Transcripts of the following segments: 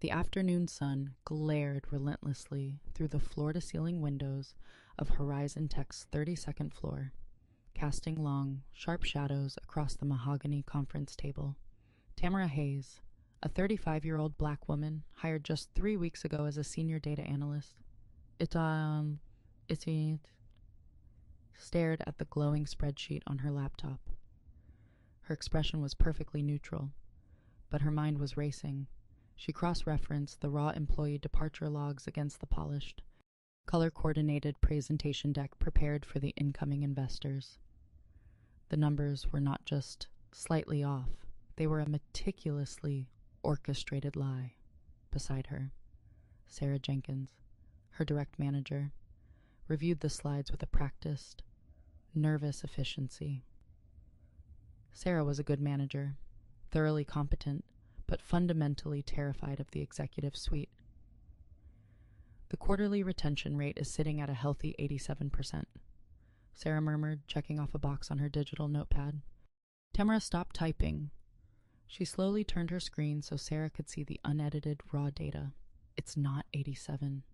The afternoon sun glared relentlessly through the floor-to-ceiling windows of Horizon Tech's 32nd floor, casting long, sharp shadows across the mahogany conference table. Tamara Hayes, a 35-year-old black woman hired just 3 weeks ago as a senior data analyst, stared at the glowing spreadsheet on her laptop. Her expression was perfectly neutral, but her mind was racing. She cross-referenced the raw employee departure logs against the polished, color-coordinated presentation deck prepared for the incoming investors. The numbers were not just slightly off. They were a meticulously orchestrated lie. Beside her, Sarah Jenkins, her direct manager, reviewed the slides with a practiced, nervous efficiency. Sarah was a good manager, thoroughly competent, but fundamentally terrified of the executive suite. The quarterly retention rate is sitting at a healthy 87%. Sarah murmured, checking off a box on her digital notepad. Tamara stopped typing. She slowly turned her screen so Sarah could see the unedited raw data. It's not 87,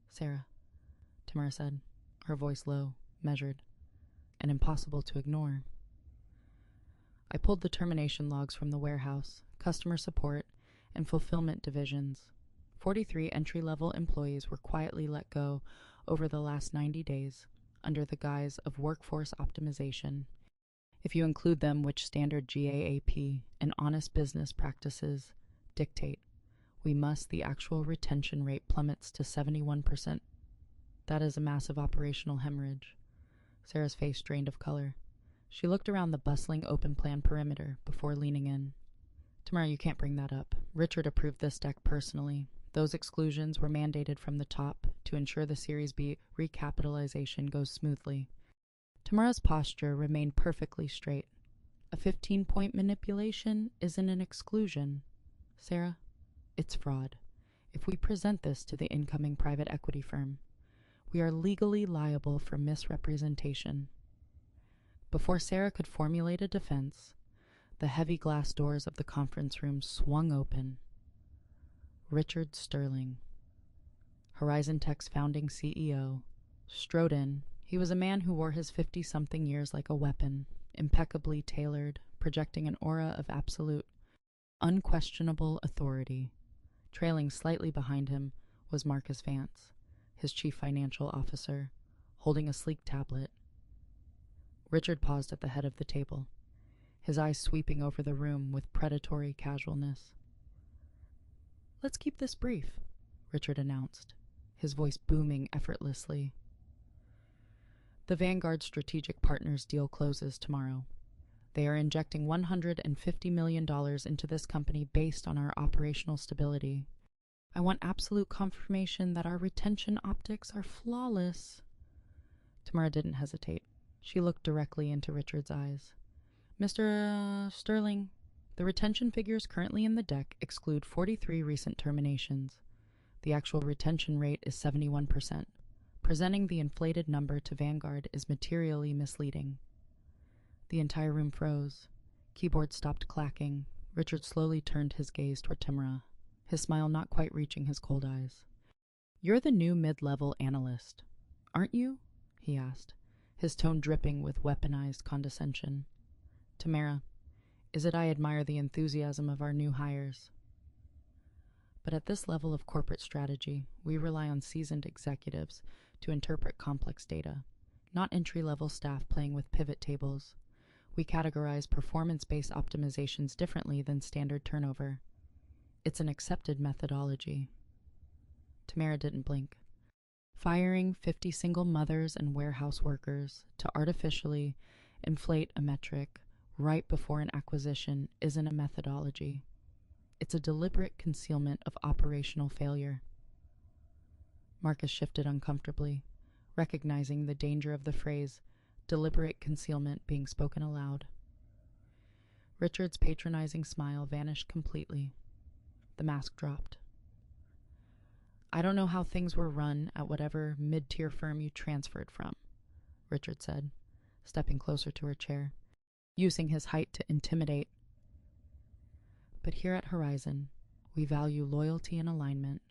Sarah, Tamara said, her voice low, measured, and impossible to ignore. I pulled the termination logs from the warehouse, customer support, and fulfillment divisions. 43 entry-level employees were quietly let go over the last 90 days under the guise of workforce optimization. If you include them, which standard GAAP and honest business practices dictate, the actual retention rate plummets to 71%. That is a massive operational hemorrhage. Sarah's face drained of color. She looked around the bustling open-plan perimeter before leaning in. Tamara, you can't bring that up. Richard approved this deck personally. Those exclusions were mandated from the top to ensure the Series B recapitalization goes smoothly. Tamara's posture remained perfectly straight. A 15-point manipulation isn't an exclusion. Sarah, it's fraud. If we present this to the incoming private equity firm, we are legally liable for misrepresentation. Before Sarah could formulate a defense, the heavy glass doors of the conference room swung open. Richard Sterling, Horizon Tech's founding CEO, strode in. He was a man who wore his 50-something years like a weapon, impeccably tailored, projecting an aura of absolute, unquestionable authority. Trailing slightly behind him was Marcus Vance, his chief financial officer, holding a sleek tablet. Richard paused at the head of the table, his eyes sweeping over the room with predatory casualness. "Let's keep this brief," Richard announced, his voice booming effortlessly. The Vanguard Strategic Partners deal closes tomorrow. They are injecting $150 million into this company based on our operational stability. I want absolute confirmation that our retention optics are flawless. Tamara didn't hesitate. She looked directly into Richard's eyes. Mr. Sterling, the retention figures currently in the deck exclude 43 recent terminations. The actual retention rate is 71%. Presenting the inflated number to Vanguard is materially misleading. The entire room froze. Keyboard stopped clacking. Richard slowly turned his gaze toward Tamara, his smile not quite reaching his cold eyes. "You're the new mid-level analyst, aren't you?" he asked, his tone dripping with weaponized condescension. "Tamara, is it I admire the enthusiasm of our new hires? But at this level of corporate strategy, we rely on seasoned executives to interpret complex data, not entry-level staff playing with pivot tables. We categorize performance-based optimizations differently than standard turnover. It's an accepted methodology." Tamara didn't blink. Firing 50 single mothers and warehouse workers to artificially inflate a metric right before an acquisition isn't a methodology. It's a deliberate concealment of operational failure. Marcus shifted uncomfortably, recognizing the danger of the phrase deliberate concealment being spoken aloud. Richard's patronizing smile vanished completely. The mask dropped. "I don't know how things were run at whatever mid-tier firm you transferred from," Richard said, stepping closer to her chair, using his height to intimidate. "But here at Horizon, We value loyalty and alignment.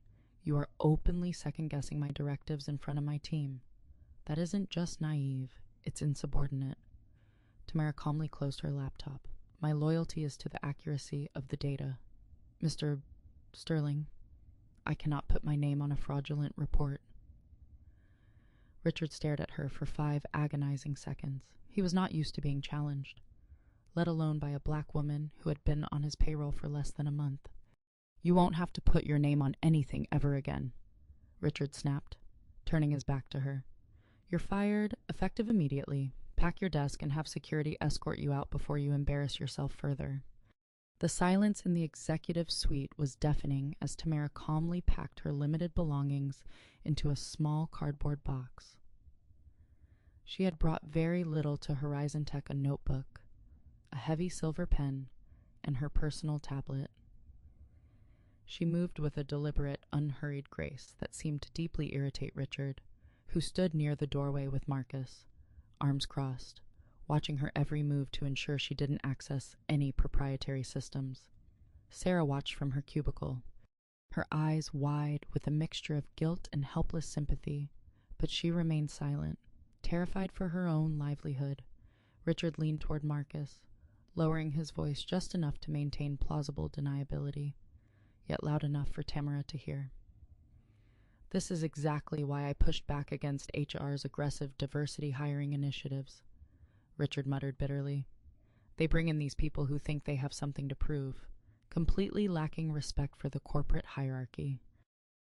You are openly second-guessing my directives in front of my team. That isn't just naive, it's insubordinate. Tamara calmly closed her laptop. My loyalty is to the accuracy of the data. Mr. Sterling, I cannot put my name on a fraudulent report. Richard stared at her for 5 agonizing seconds. He was not used to being challenged, let alone by a black woman who had been on his payroll for less than a month. You won't have to put your name on anything ever again, Richard snapped, turning his back to her. You're fired, effective immediately. Pack your desk and have security escort you out before you embarrass yourself further. The silence in the executive suite was deafening as Tamara calmly packed her limited belongings into a small cardboard box. She had brought very little to Horizon Tech: a notebook, a heavy silver pen, and her personal tablet. She moved with a deliberate, unhurried grace that seemed to deeply irritate Richard, who stood near the doorway with Marcus, arms crossed, watching her every move to ensure she didn't access any proprietary systems. Sarah watched from her cubicle, her eyes wide with a mixture of guilt and helpless sympathy, but she remained silent, terrified for her own livelihood. Richard leaned toward Marcus, lowering his voice just enough to maintain plausible deniability, yet loud enough for Tamara to hear. This is exactly why I pushed back against HR's aggressive diversity hiring initiatives, Richard muttered bitterly. They bring in these people who think they have something to prove, completely lacking respect for the corporate hierarchy.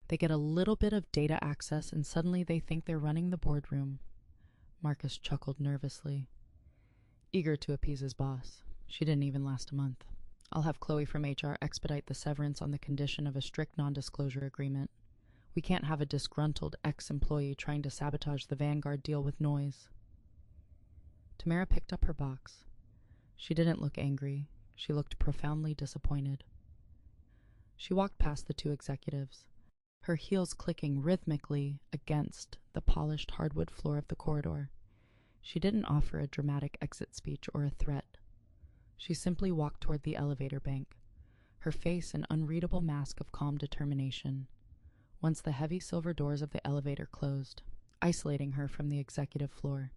They get a little bit of data access and suddenly they think they're running the boardroom. Marcus chuckled nervously, eager to appease his boss. She didn't even last a month. I'll have Chloe from HR expedite the severance on the condition of a strict non-disclosure agreement. We can't have a disgruntled ex-employee trying to sabotage the Vanguard deal with noise. Tamara picked up her box. She didn't look angry. She looked profoundly disappointed. She walked past the 2 executives, her heels clicking rhythmically against the polished hardwood floor of the corridor. She didn't offer a dramatic exit speech or a threat. She simply walked toward the elevator bank, her face an unreadable mask of calm determination. Once the heavy silver doors of the elevator closed, isolating her from the executive floor,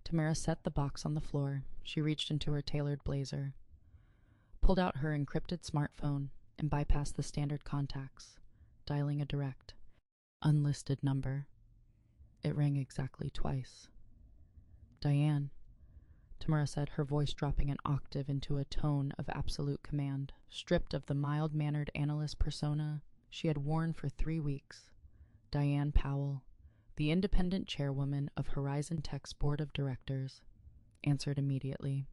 Tamara set the box on the floor. She reached into her tailored blazer, pulled out her encrypted smartphone, and bypassed the standard contacts, dialing a direct, unlisted number. It rang exactly twice. Diane, Tamara said, her voice dropping an octave into a tone of absolute command, stripped of the mild-mannered analyst persona she had worn for 3 weeks. Diane Powell, the independent chairwoman of Horizon Tech's board of directors, answered immediately.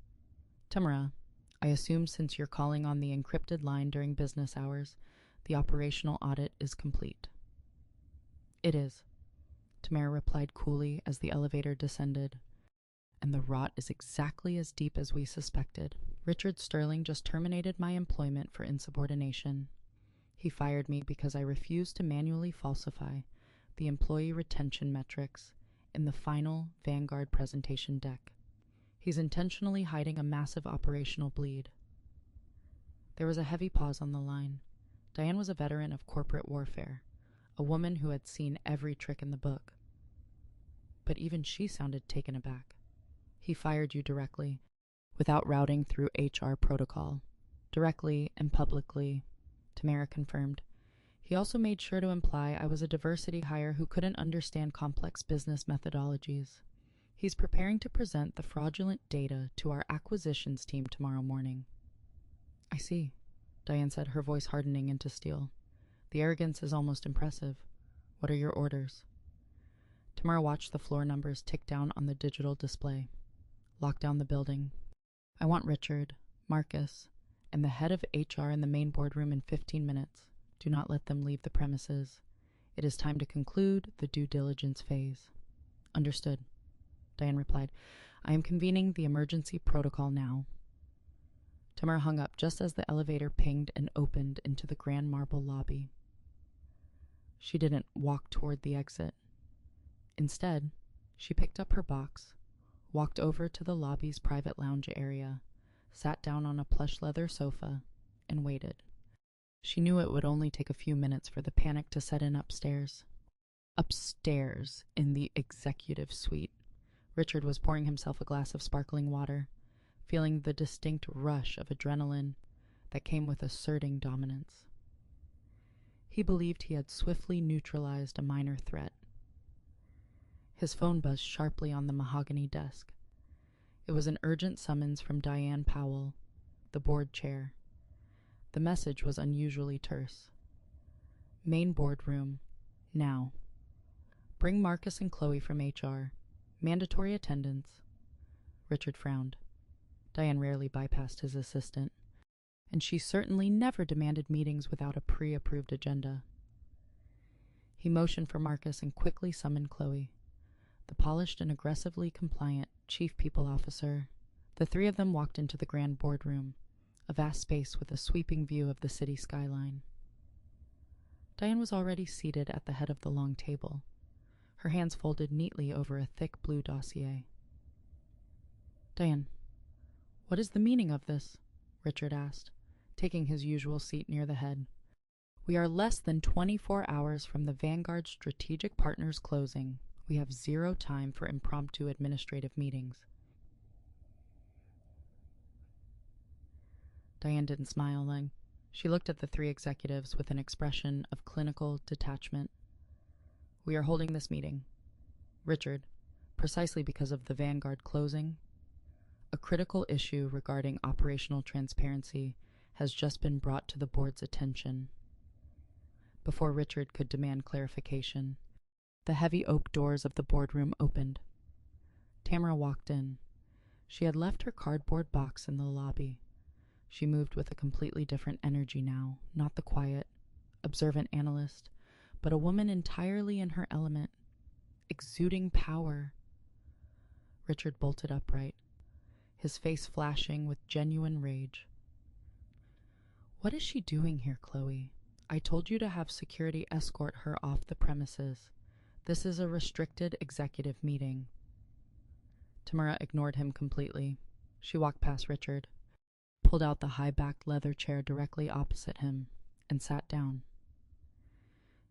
Tamara, I assume since you're calling on the encrypted line during business hours, the operational audit is complete. It is, Tamara replied coolly as the elevator descended. And the rot is exactly as deep as we suspected. Richard Sterling just terminated my employment for insubordination. He fired me because I refused to manually falsify the employee retention metrics in the final Vanguard presentation deck. He's intentionally hiding a massive operational bleed. There was a heavy pause on the line. Diane was a veteran of corporate warfare, a woman who had seen every trick in the book. But even she sounded taken aback. He fired you directly, without routing through HR protocol. Directly and publicly, Tamara confirmed. He also made sure to imply I was a diversity hire who couldn't understand complex business methodologies. He's preparing to present the fraudulent data to our acquisitions team tomorrow morning. I see, Diane said, her voice hardening into steel. The arrogance is almost impressive. What are your orders? Tamara watched the floor numbers tick down on the digital display. Lock down the building. I want Richard, Marcus, and the head of HR in the main boardroom in 15 minutes. Do not let them leave the premises. It is time to conclude the due diligence phase. Understood, Diane replied. I am convening the emergency protocol now. Tamara hung up just as the elevator pinged and opened into the grand marble lobby. She didn't walk toward the exit. Instead, she picked up her box, walked over to the lobby's private lounge area, sat down on a plush leather sofa, and waited. She knew it would only take a few minutes for the panic to set in upstairs. Upstairs, in the executive suite, Richard was pouring himself a glass of sparkling water, feeling the distinct rush of adrenaline that came with asserting dominance. He believed he had swiftly neutralized a minor threat. His phone buzzed sharply on the mahogany desk. It was an urgent summons from Diane Powell, the board chair. The message was unusually terse. Main boardroom, now. Bring Marcus and Chloe from HR. Mandatory attendance. Richard frowned. Diane rarely bypassed his assistant, and she certainly never demanded meetings without a pre-approved agenda. He motioned for Marcus and quickly summoned Chloe, the polished and aggressively compliant chief people officer. The three of them walked into the grand boardroom, a vast space with a sweeping view of the city skyline. Diane was already seated at the head of the long table, her hands folded neatly over a thick blue dossier. "Diane, what is the meaning of this?" Richard asked, taking his usual seat near the head. "We are less than 24 hours from the Vanguard Strategic Partners closing. We have zero time for impromptu administrative meetings." Diane didn't smile then. She looked at the three executives with an expression of clinical detachment. "We are holding this meeting, Richard, precisely because of the Vanguard closing. A critical issue regarding operational transparency has just been brought to the board's attention." Before Richard could demand clarification, the heavy oak doors of the boardroom opened. Tamara walked in. She had left her cardboard box in the lobby. She moved with a completely different energy now, not the quiet, observant analyst, but a woman entirely in her element, exuding power. Richard bolted upright, his face flashing with genuine rage. "What is she doing here, Chloe? I told you to have security escort her off the premises. This is a restricted executive meeting." Tamara ignored him completely. She walked past Richard, pulled out the high-backed leather chair directly opposite him, and sat down.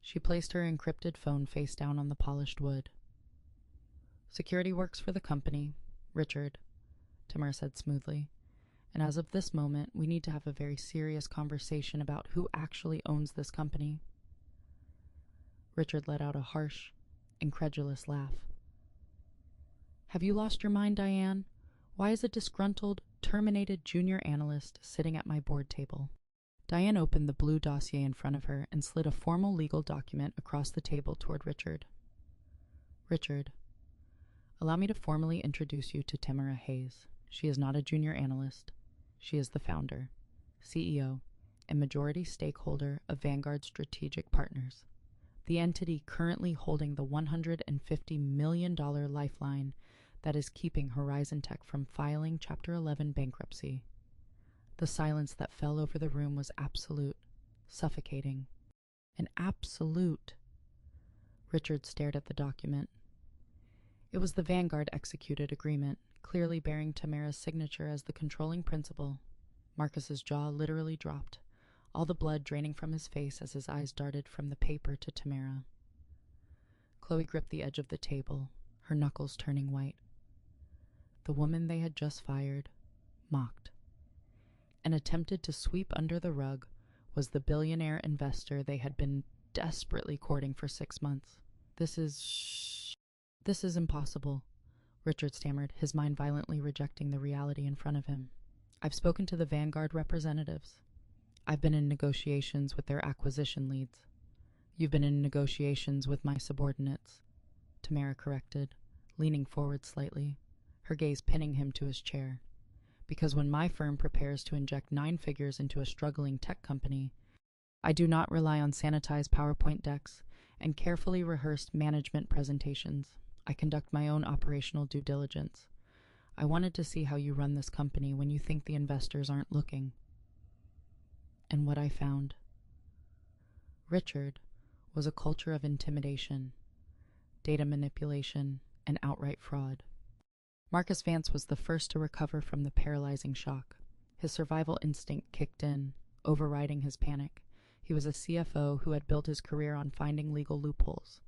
She placed her encrypted phone face down on the polished wood. "Security works for the company, Richard," Tamara said smoothly, "and as of this moment, we need to have a very serious conversation about who actually owns this company." Richard let out a harsh, incredulous laugh. "Have you lost your mind, Diane? Why is a disgruntled, terminated junior analyst sitting at my board table?" Diane opened the blue dossier in front of her and slid a formal legal document across the table toward Richard. "Richard, allow me to formally introduce you to Tamara Hayes. She is not a junior analyst. She is the founder, CEO, and majority stakeholder of Vanguard Strategic Partners, the entity currently holding the $150 million lifeline that is keeping Horizon Tech from filing Chapter 11 bankruptcy." The silence that fell over the room was absolute, suffocating. An absolute. Richard stared at the document. It was the Vanguard executed agreement, clearly bearing Tamara's signature as the controlling principal. Marcus's jaw literally dropped, all the blood draining from his face as his eyes darted from the paper to Tamara. Chloe gripped the edge of the table, her knuckles turning white. The woman they had just fired mocked, and attempted to sweep under the rug was the billionaire investor they had been desperately courting for 6 months. This is impossible," Richard stammered, his mind violently rejecting the reality in front of him. "I've spoken to the Vanguard representatives. I've been in negotiations with their acquisition leads." "You've been in negotiations with my subordinates," Tamara corrected, leaning forward slightly, her gaze pinning him to his chair. "Because when my firm prepares to inject 9 figures into a struggling tech company, I do not rely on sanitized PowerPoint decks and carefully rehearsed management presentations. I conduct my own operational due diligence. I wanted to see how you run this company when you think the investors aren't looking. And what I found, Richard, was a culture of intimidation, data manipulation, and outright fraud." Marcus Vance was the first to recover from the paralyzing shock. His survival instinct kicked in, overriding his panic, He was a CFO who had built his career on finding legal loopholes,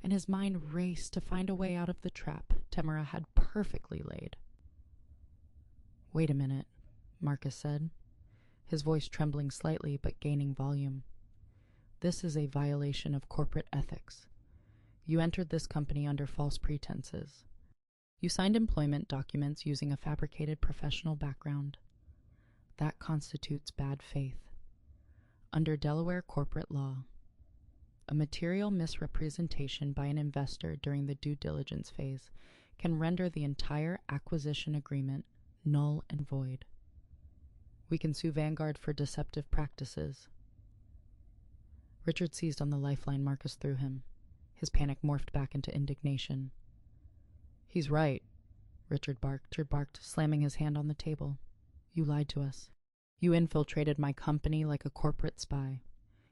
and his mind raced to find a way out of the trap Tamara had perfectly laid. "Wait a minute," Marcus said, his voice trembling slightly but gaining volume. "This is a violation of corporate ethics. You entered this company under false pretenses. You signed employment documents using a fabricated professional background. That constitutes bad faith. Under Delaware corporate law, a material misrepresentation by an investor during the due diligence phase can render the entire acquisition agreement null and void. We can sue Vanguard for deceptive practices." Richard seized on the lifeline Marcus threw him. His panic morphed back into indignation. "He's right," Richard barked, slamming his hand on the table. "You lied to us. You infiltrated my company like a corporate spy.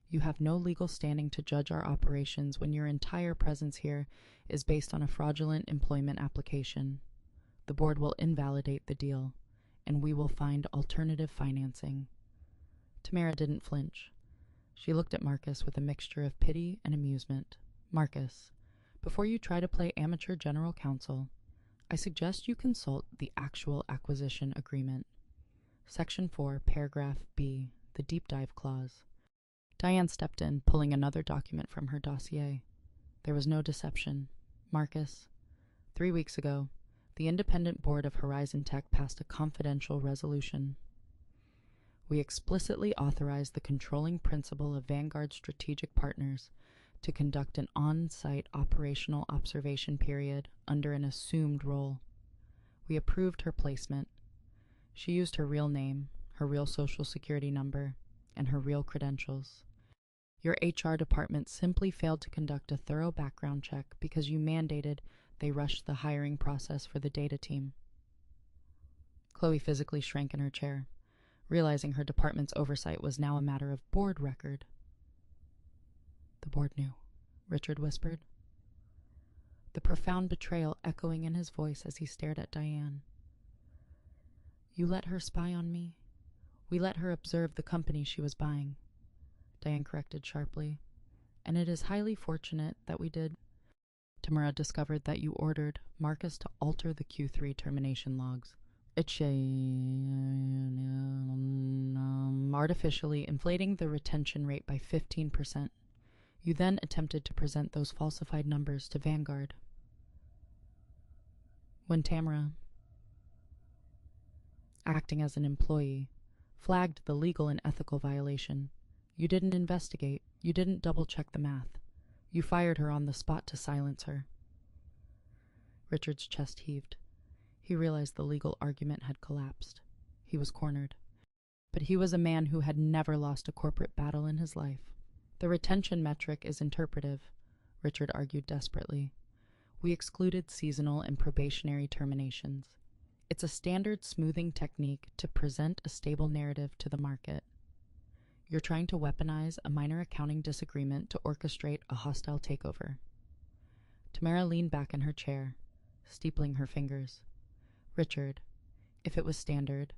You have no legal standing to judge our operations when your entire presence here is based on a fraudulent employment application. The board will invalidate the deal, and we will find alternative financing." Tamara didn't flinch. She looked at Marcus with a mixture of pity and amusement. "Marcus, before you try to play amateur general counsel, I suggest you consult the actual acquisition agreement. Section 4, paragraph B, the deep dive clause." Diane stepped in, pulling another document from her dossier. There was no deception. "Marcus, 3 weeks ago, the independent board of Horizon Tech passed a confidential resolution. We explicitly authorized the controlling principal of Vanguard Strategic Partners to conduct an on-site operational observation period under an assumed role. We approved her placement. She used her real name, her real social security number, and her real credentials. Your HR department simply failed to conduct a thorough background check because you mandated they rush the hiring process for the data team." Chloe physically shrank in her chair, realizing her department's oversight was now a matter of board record. "The board knew," Richard whispered, the profound betrayal echoing in his voice as he stared at Diane. "You let her spy on me. We let her observe the company she was buying," Diane corrected sharply. "And it is highly fortunate that we did." Tamara discovered that you ordered Marcus to alter the Q3 termination logs. Artificially inflating the retention rate by 15%. You then attempted to present those falsified numbers to Vanguard. When Tamara, acting as an employee, flagged the legal and ethical violation, you didn't investigate, you didn't double-check the math. You fired her on the spot to silence her. Richard's chest heaved. He realized the legal argument had collapsed. He was cornered. But he was a man who had never lost a corporate battle in his life. "The retention metric is interpretive," Richard argued desperately. "We excluded seasonal and probationary terminations. It's a standard smoothing technique to present a stable narrative to the market. You're trying to weaponize a minor accounting disagreement to orchestrate a hostile takeover." Tamara leaned back in her chair, steepling her fingers. "Richard, if it was standard,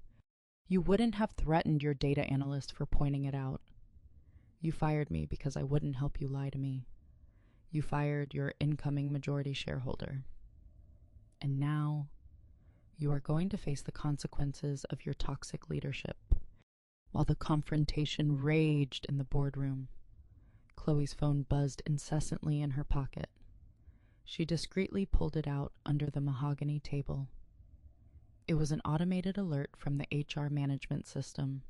you wouldn't have threatened your data analyst for pointing it out. You fired me because I wouldn't help you lie to me. You fired your incoming majority shareholder. And now you are going to face the consequences of your toxic leadership." While the confrontation raged in the boardroom, Chloe's phone buzzed incessantly in her pocket. She discreetly pulled it out under the mahogany table. It was an automated alert from the HR management system.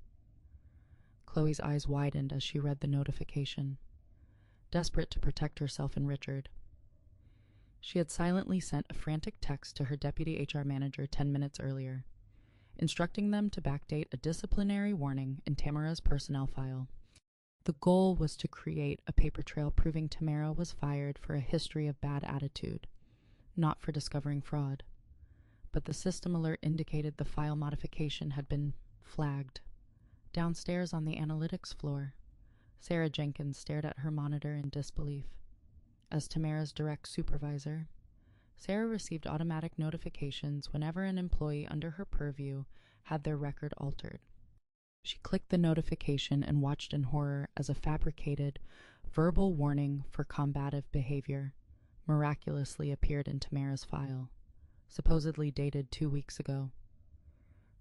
Chloe's eyes widened as she read the notification, desperate to protect herself and Richard. She had silently sent a frantic text to her deputy HR manager 10 minutes earlier, instructing them to backdate a disciplinary warning in Tamara's personnel file. The goal was to create a paper trail proving Tamara was fired for a history of bad attitude, not for discovering fraud. But the system alert indicated the file modification had been flagged. Downstairs on the analytics floor, Sarah Jenkins stared at her monitor in disbelief. As Tamara's direct supervisor, Sarah received automatic notifications whenever an employee under her purview had their record altered. She clicked the notification and watched in horror as a fabricated, verbal warning for combative behavior miraculously appeared in Tamara's file, supposedly dated 2 weeks ago.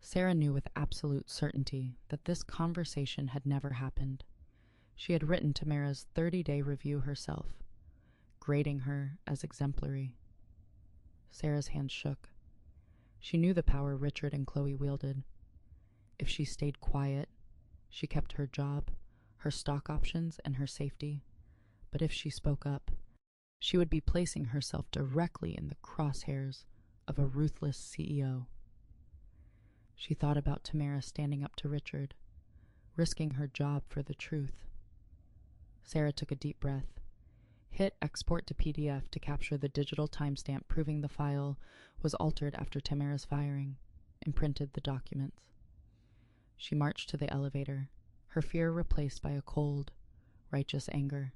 Sarah knew with absolute certainty that this conversation had never happened. She had written Tamara's 30-day review herself, grading her as exemplary. Sarah's hands shook. She knew the power Richard and Chloe wielded. If she stayed quiet, she kept her job, her stock options, and her safety. But if she spoke up, she would be placing herself directly in the crosshairs of a ruthless CEO. She thought about Tamara standing up to Richard, risking her job for the truth. Sarah took a deep breath, hit export to PDF to capture the digital timestamp proving the file was altered after Tamara's firing, and printed the documents. She marched to the elevator, her fear replaced by a cold, righteous anger.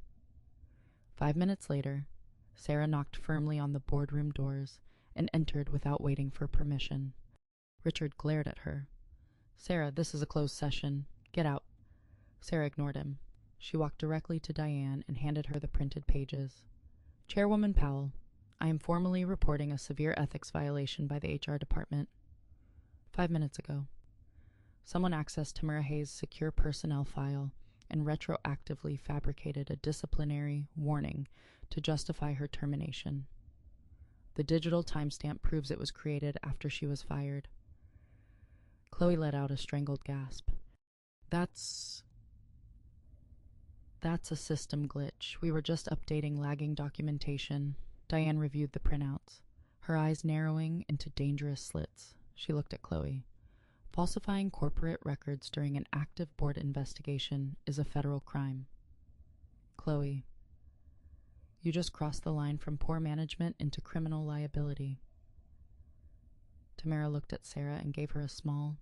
5 minutes later, Sarah knocked firmly on the boardroom doors and entered without waiting for permission. Richard glared at her. "Sarah, this is a closed session. Get out." Sarah ignored him. She walked directly to Diane and handed her the printed pages. "Chairwoman Powell, I am formally reporting a severe ethics violation by the HR department. 5 minutes ago, someone accessed Tamara Hayes' secure personnel file and retroactively fabricated a disciplinary warning to justify her termination. The digital timestamp proves it was created after she was fired." Chloe let out a strangled gasp. That's a system glitch. We were just updating lagging documentation." Diane reviewed the printouts, her eyes narrowing into dangerous slits. She looked at Chloe. "Falsifying corporate records during an active board investigation is a federal crime." "Chloe, you just crossed the line from poor management into criminal liability." Tamara looked at Sarah and gave her a small,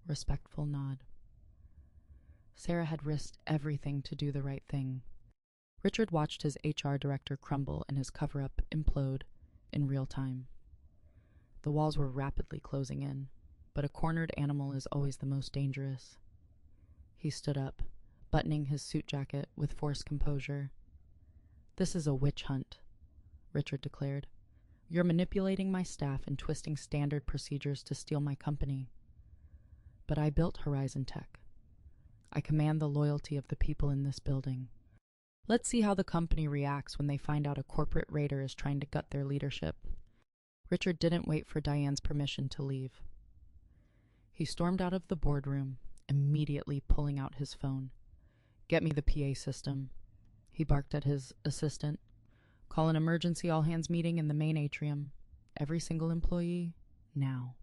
respectful nod. Sarah had risked everything to do the right thing. Richard watched his HR director crumble and his cover-up implode in real time. The walls were rapidly closing in, but a cornered animal is always the most dangerous. He stood up, buttoning his suit jacket with forced composure. "This is a witch hunt," Richard declared. "You're manipulating my staff and twisting standard procedures to steal my company. But I built Horizon Tech. I command the loyalty of the people in this building. Let's see how the company reacts when they find out a corporate raider is trying to gut their leadership." Richard didn't wait for Diane's permission to leave. He stormed out of the boardroom, immediately pulling out his phone. "Get me the PA system," he barked at his assistant. "Call an emergency all-hands meeting in the main atrium. Every single employee, now."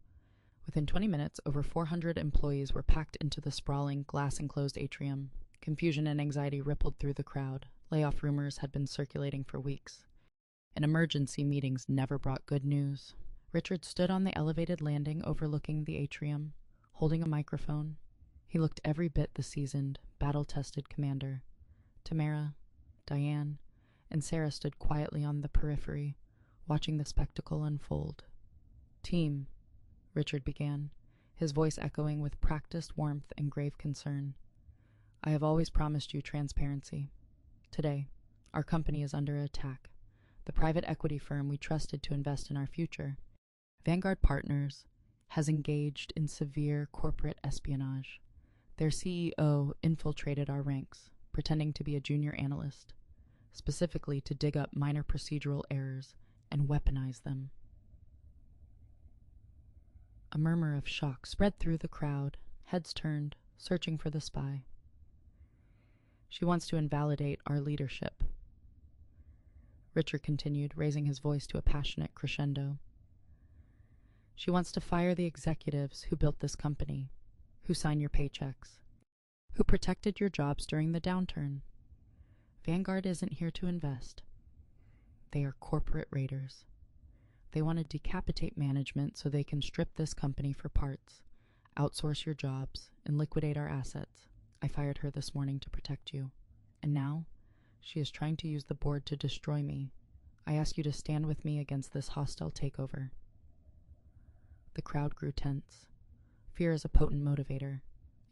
Within 20 minutes, over 400 employees were packed into the sprawling, glass-enclosed atrium. Confusion and anxiety rippled through the crowd. Layoff rumors had been circulating for weeks, and emergency meetings never brought good news. Richard stood on the elevated landing overlooking the atrium, holding a microphone. He looked every bit the seasoned, battle-tested commander. Tamara, Diane, and Sarah stood quietly on the periphery, watching the spectacle unfold. "Team," Richard began, his voice echoing with practiced warmth and grave concern. "I have always promised you transparency. Today, our company is under attack. The private equity firm we trusted to invest in our future, Vanguard Partners, has engaged in severe corporate espionage. Their CEO infiltrated our ranks, pretending to be a junior analyst, specifically to dig up minor procedural errors and weaponize them." A murmur of shock spread through the crowd, heads turned, searching for the spy. "She wants to invalidate our leadership," Richard continued, raising his voice to a passionate crescendo. "She wants to fire the executives who built this company, who sign your paychecks, who protected your jobs during the downturn. Vanguard isn't here to invest. They are corporate raiders. They want to decapitate management so they can strip this company for parts, outsource your jobs, and liquidate our assets. I fired her this morning to protect you. And now, she is trying to use the board to destroy me. I ask you to stand with me against this hostile takeover." The crowd grew tense. Fear is a potent motivator,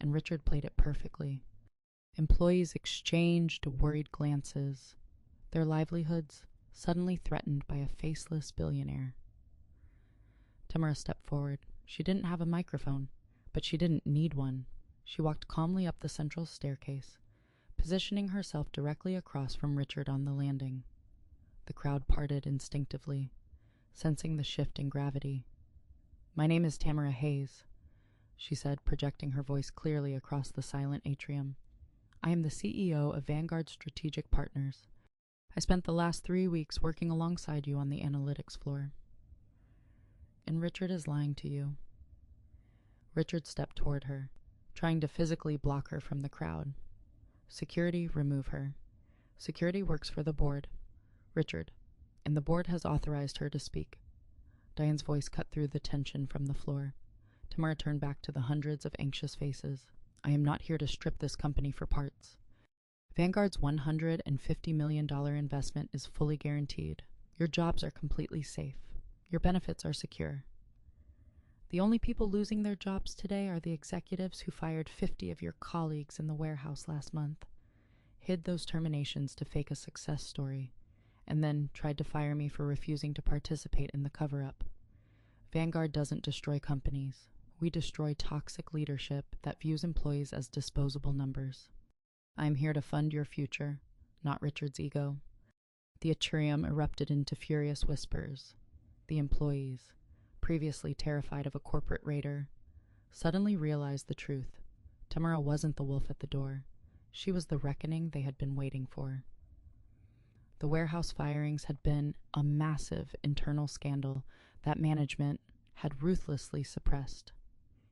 and Richard played it perfectly. Employees exchanged worried glances, their livelihoods suddenly threatened by a faceless billionaire. Tamara stepped forward. She didn't have a microphone, but she didn't need one. She walked calmly up the central staircase, positioning herself directly across from Richard on the landing. The crowd parted instinctively, sensing the shift in gravity. "My name is Tamara Hayes," she said, projecting her voice clearly across the silent atrium. "I am the CEO of Vanguard Strategic Partners. I spent the last 3 weeks working alongside you on the analytics floor. And Richard is lying to you." Richard stepped toward her, trying to physically block her from the crowd. "Security, remove her. Security works for the board, Richard, and the board has authorized her to speak." Diane's voice cut through the tension from the floor. Tamara turned back to the hundreds of anxious faces. "I am not here to strip this company for parts. Vanguard's $150 million investment is fully guaranteed. Your jobs are completely safe. Your benefits are secure. The only people losing their jobs today are the executives who fired 50 of your colleagues in the warehouse last month, hid those terminations to fake a success story, and then tried to fire me for refusing to participate in the cover-up. Vanguard doesn't destroy companies. We destroy toxic leadership that views employees as disposable numbers. I am here to fund your future, not Richard's ego." The atrium erupted into furious whispers. The employees, previously terrified of a corporate raider, suddenly realized the truth. Tamara wasn't the wolf at the door. She was the reckoning they had been waiting for. The warehouse firings had been a massive internal scandal that management had ruthlessly suppressed.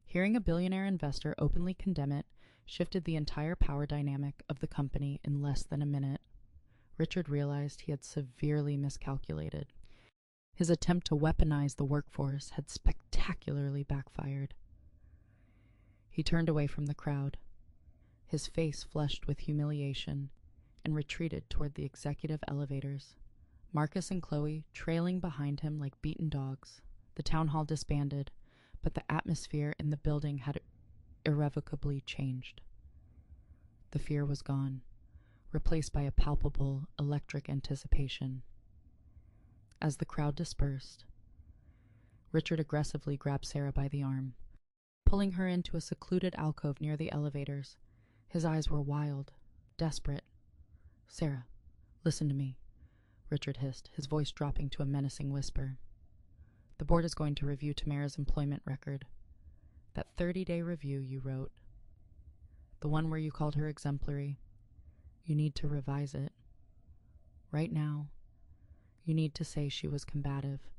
Hearing a billionaire investor openly condemn it shifted the entire power dynamic of the company in less than a minute. Richard realized he had severely miscalculated. His attempt to weaponize the workforce had spectacularly backfired. He turned away from the crowd, his face flushed with humiliation, and retreated toward the executive elevators, Marcus and Chloe trailing behind him like beaten dogs. The town hall disbanded, but the atmosphere in the building had irrevocably changed. The fear was gone, replaced by a palpable, electric anticipation. As the crowd dispersed, Richard aggressively grabbed Sarah by the arm, pulling her into a secluded alcove near the elevators. His eyes were wild, desperate. "Sarah, listen to me," Richard hissed, his voice dropping to a menacing whisper. "The board is going to review Tamara's employment record. That 30-day review you wrote, the one where you called her exemplary, you need to revise it. Right now, you need to say she was combative,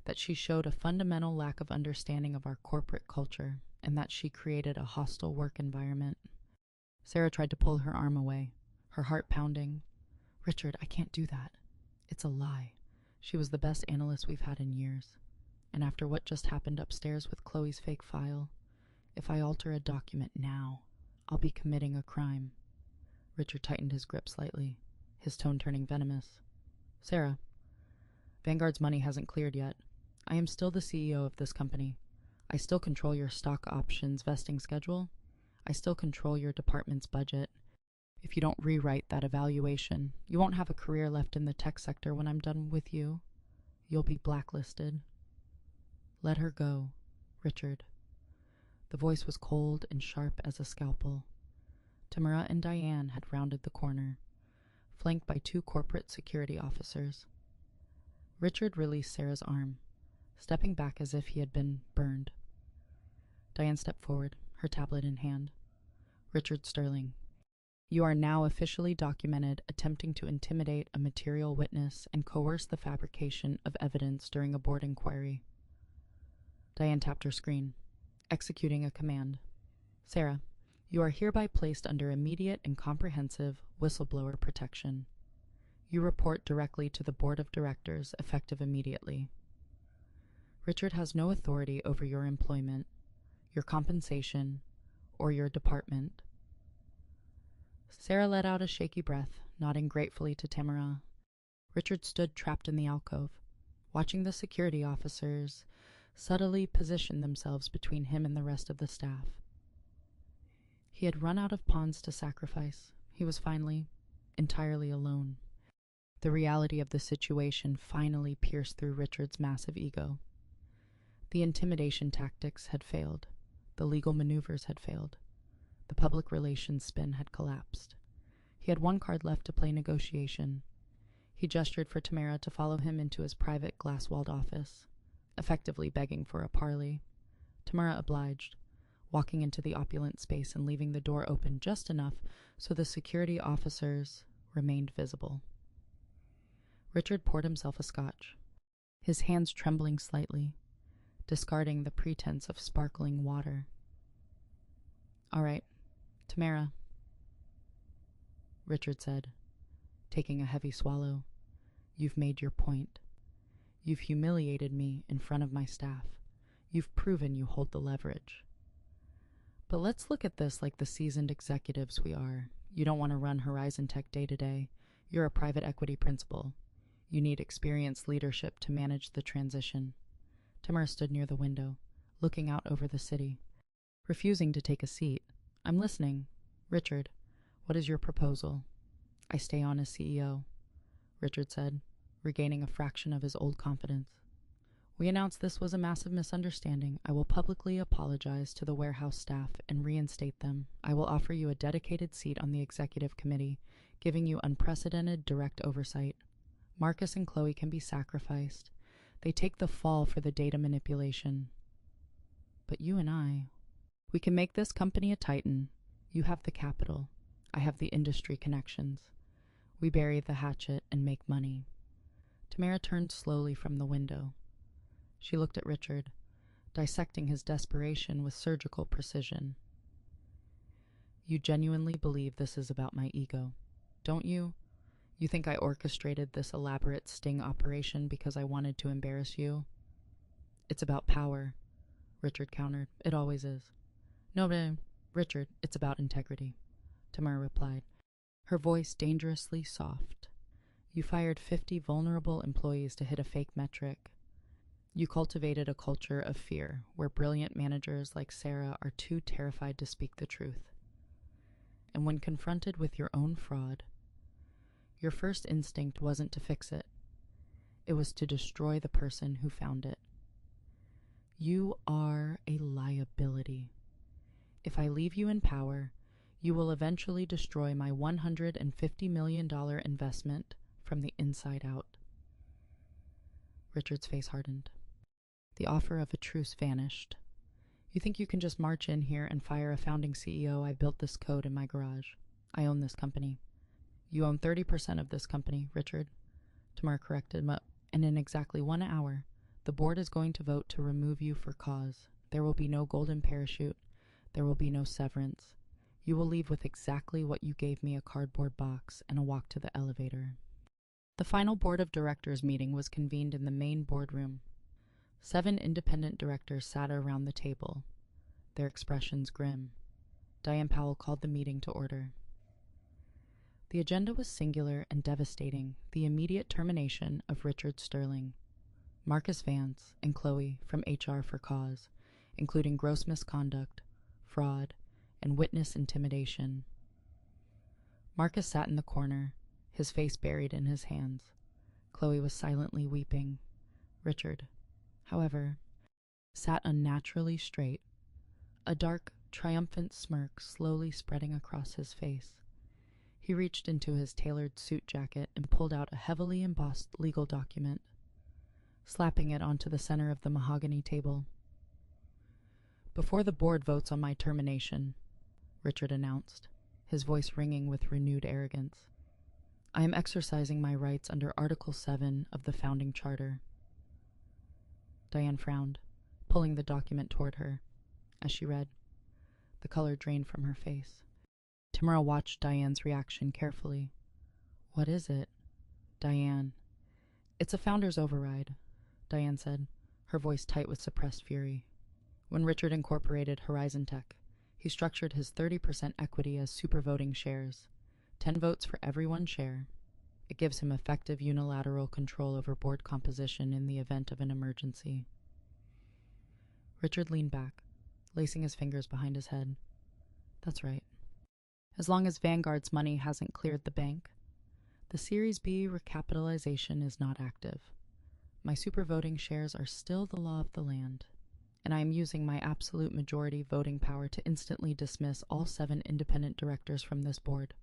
that she showed a fundamental lack of understanding of our corporate culture, and that she created a hostile work environment." Sarah tried to pull her arm away, her heart pounding. "Richard, I can't do that. It's a lie. She was the best analyst we've had in years. And after what just happened upstairs with Chloe's fake file, if I alter a document now, I'll be committing a crime." Richard tightened his grip slightly, his tone turning venomous. "Sarah, Vanguard's money hasn't cleared yet. I am still the CEO of this company. I still control your stock options vesting schedule. I still control your department's budget. If you don't rewrite that evaluation, you won't have a career left in the tech sector when I'm done with you. You'll be blacklisted. Let her go, Richard." The voice was cold and sharp as a scalpel. Tamara and Diane had rounded the corner, flanked by 2 corporate security officers. Richard released Sarah's arm, stepping back as if he had been burned. Diane stepped forward, her tablet in hand. "Richard Sterling, you are now officially documented attempting to intimidate a material witness and coerce the fabrication of evidence during a board inquiry." Diane tapped her screen, executing a command. "Sarah, you are hereby placed under immediate and comprehensive whistleblower protection. You report directly to the board of directors, effective immediately. Richard has no authority over your employment, your compensation, or your department." Sarah let out a shaky breath, nodding gratefully to Tamara. Richard stood trapped in the alcove, watching the security officers subtly position themselves between him and the rest of the staff. He had run out of pawns to sacrifice. He was finally, entirely alone. The reality of the situation finally pierced through Richard's massive ego. The intimidation tactics had failed. The legal maneuvers had failed. The public relations spin had collapsed. He had one card left to play negotiation. He gestured for Tamara to follow him into his private glass-walled office, effectively begging for a parley. Tamara obliged, walking into the opulent space and leaving the door open just enough so the security officers remained visible. Richard poured himself a scotch, his hands trembling slightly, discarding the pretense of sparkling water. "All right, Tamara," Richard said, taking a heavy swallow. "You've made your point. You've humiliated me in front of my staff. You've proven you hold the leverage. But let's look at this like the seasoned executives we are. You don't want to run Horizon Tech day to day. You're a private equity principal. You need experienced leadership to manage the transition." Tamara stood near the window, looking out over the city, refusing to take a seat. "I'm listening. Richard, what is your proposal?" "I stay on as CEO," Richard said, regaining a fraction of his old confidence. "We announced this was a massive misunderstanding. I will publicly apologize to the warehouse staff and reinstate them. I will offer you a dedicated seat on the executive committee, giving you unprecedented direct oversight. Marcus and Chloe can be sacrificed. They take the fall for the data manipulation. But you and we can make this company a titan. You have the capital. I have the industry connections. We bury the hatchet and make money." Tamara turned slowly from the window. She looked at Richard, dissecting his desperation with surgical precision. "You genuinely believe this is about my ego, don't you? You think I orchestrated this elaborate sting operation because I wanted to embarrass you?" "It's about power," Richard countered. "It always is." No, Richard, it's about integrity," Tamara replied, her voice dangerously soft. "You fired 50 vulnerable employees to hit a fake metric. You cultivated a culture of fear where brilliant managers like Sarah are too terrified to speak the truth. And when confronted with your own fraud, your first instinct wasn't to fix it. It was to destroy the person who found it. You are a liability. If I leave you in power, you will eventually destroy my $150 million investment from the inside out." Richard's face hardened. The offer of a truce vanished. "You think you can just march in here and fire a founding CEO? I built this code in my garage. I own this company." "You own 30% of this company, Richard," Tamara corrected him, "and in exactly 1 hour, the board is going to vote to remove you for cause. There will be no golden parachute. There will be no severance. You will leave with exactly what you gave me, a cardboard box and a walk to the elevator." The final board of directors meeting was convened in the main boardroom. 7 independent directors sat around the table, their expressions grim. Diane Powell called the meeting to order. The agenda was singular and devastating: the immediate termination of Richard Sterling, Marcus Vance, and Chloe from HR for cause, including gross misconduct, fraud, and witness intimidation. Marcus sat in the corner, his face buried in his hands. Chloe was silently weeping. Richard, however, sat unnaturally straight, a dark, triumphant smirk slowly spreading across his face. He reached into his tailored suit jacket and pulled out a heavily embossed legal document, slapping it onto the center of the mahogany table. "Before the board votes on my termination," Richard announced, his voice ringing with renewed arrogance, "I am exercising my rights under Article 7 of the Founding Charter." Diane frowned, pulling the document toward her. As she read, the color drained from her face. Tamara watched Diane's reaction carefully. "What is it?" "Diane." "It's a founder's override," Diane said, her voice tight with suppressed fury. "When Richard incorporated Horizon Tech, he structured his 30% equity as supervoting shares, 10 votes for every 1 share. It gives him effective unilateral control over board composition in the event of an emergency." Richard leaned back, lacing his fingers behind his head. That's right. As long as Vanguard's money hasn't cleared the bank, the Series B recapitalization is not active. My supervoting shares are still the law of the land, and I am using my absolute majority voting power to instantly dismiss all 7 independent directors from this board,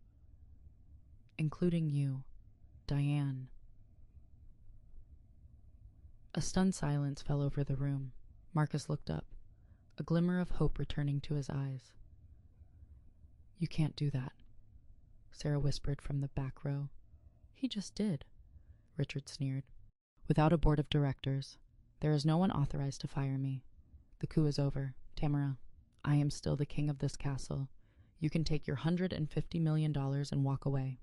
including you, Diane. A stunned silence fell over the room. Marcus looked up, a glimmer of hope returning to his eyes. You can't do that, Sarah whispered from the back row. He just did, Richard sneered. Without a board of directors, there is no one authorized to fire me. The coup is over, Tamara. I am still the king of this castle. You can take your $150 million and walk away,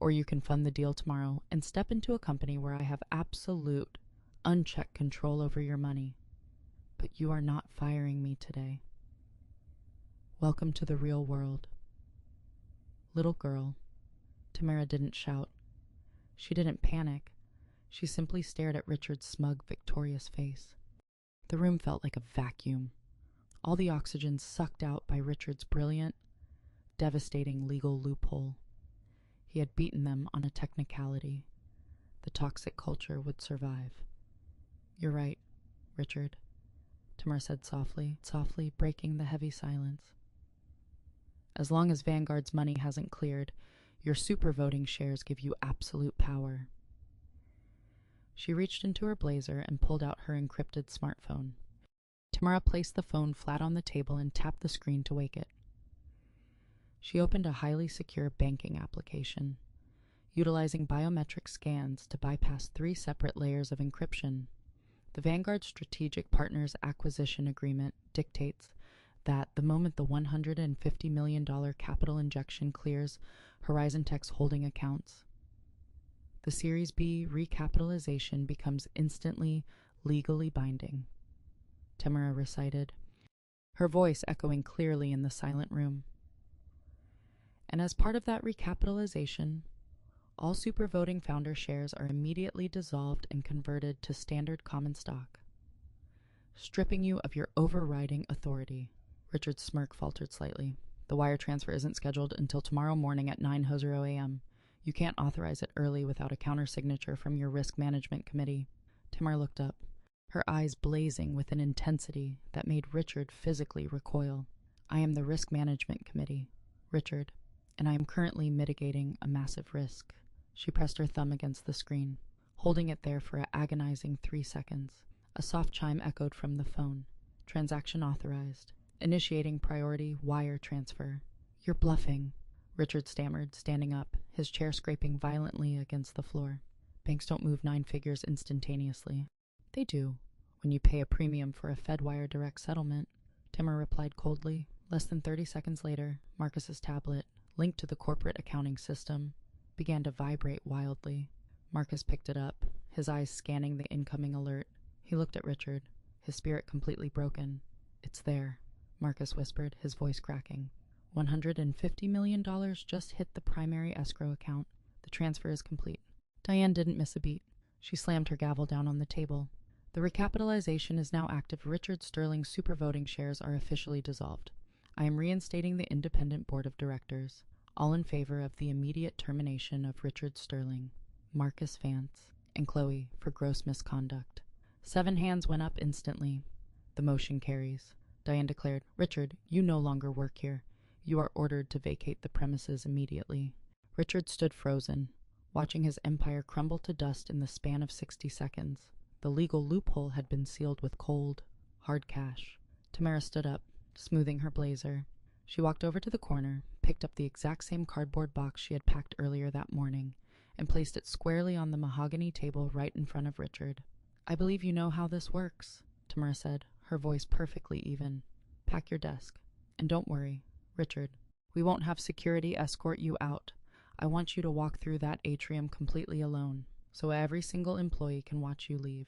or you can fund the deal tomorrow and step into a company where I have absolute, unchecked control over your money. But you are not firing me today. Welcome to the real world. Little girl. Tamara didn't shout. She didn't panic. She simply stared at Richard's smug, victorious face. The room felt like a vacuum, all the oxygen sucked out by Richard's brilliant, devastating legal loophole. He had beaten them on a technicality. The toxic culture would survive. You're right, Richard, Tamara said softly, breaking the heavy silence. As long as Vanguard's money hasn't cleared, your supervoting shares give you absolute power. She reached into her blazer and pulled out her encrypted smartphone. Tamara placed the phone flat on the table and tapped the screen to wake it. She opened a highly secure banking application, utilizing biometric scans to bypass 3 separate layers of encryption. The Vanguard Strategic Partners Acquisition Agreement dictates that the moment the $150 million capital injection clears Horizon Tech's holding accounts, the Series B recapitalization becomes instantly legally binding, Tamara recited, her voice echoing clearly in the silent room. And as part of that recapitalization, all supervoting founder shares are immediately dissolved and converted to standard common stock, stripping you of your overriding authority. Richard's smirk faltered slightly. The wire transfer isn't scheduled until tomorrow morning at 9:00 a.m. You can't authorize it early without a counter-signature from your risk management committee. Tamara looked up, her eyes blazing with an intensity that made Richard physically recoil. I am the risk management committee, Richard, and I am currently mitigating a massive risk. She pressed her thumb against the screen, holding it there for an agonizing 3 seconds. A soft chime echoed from the phone. Transaction authorized. Initiating priority wire transfer. You're bluffing, Richard stammered, standing up, his chair scraping violently against the floor. Banks don't move 9 figures instantaneously. They do, when you pay a premium for a Fedwire direct settlement, Tamara replied coldly. Less than 30 seconds later, Marcus's tablet, linked to the corporate accounting system, began to vibrate wildly. Marcus picked it up, his eyes scanning the incoming alert. He looked at Richard, his spirit completely broken. It's there, Marcus whispered, his voice cracking. $150 million just hit the primary escrow account. The transfer is complete. Diane didn't miss a beat. She slammed her gavel down on the table. The recapitalization is now active. Richard Sterling's supervoting shares are officially dissolved. I am reinstating the independent board of directors. All in favor of the immediate termination of Richard Sterling, Marcus Vance, and Chloe for gross misconduct. 7 hands went up instantly. The motion carries. Diane declared, Richard, you no longer work here. You are ordered to vacate the premises immediately. Richard stood frozen, watching his empire crumble to dust in the span of 60 seconds. The legal loophole had been sealed with cold, hard cash. Tamara stood up, smoothing her blazer. She walked over to the corner, picked up the exact same cardboard box she had packed earlier that morning, and placed it squarely on the mahogany table right in front of Richard. I believe you know how this works, Tamara said, her voice perfectly even. Pack your desk. And don't worry, Richard, we won't have security escort you out. I want you to walk through that atrium completely alone, so every single employee can watch you leave.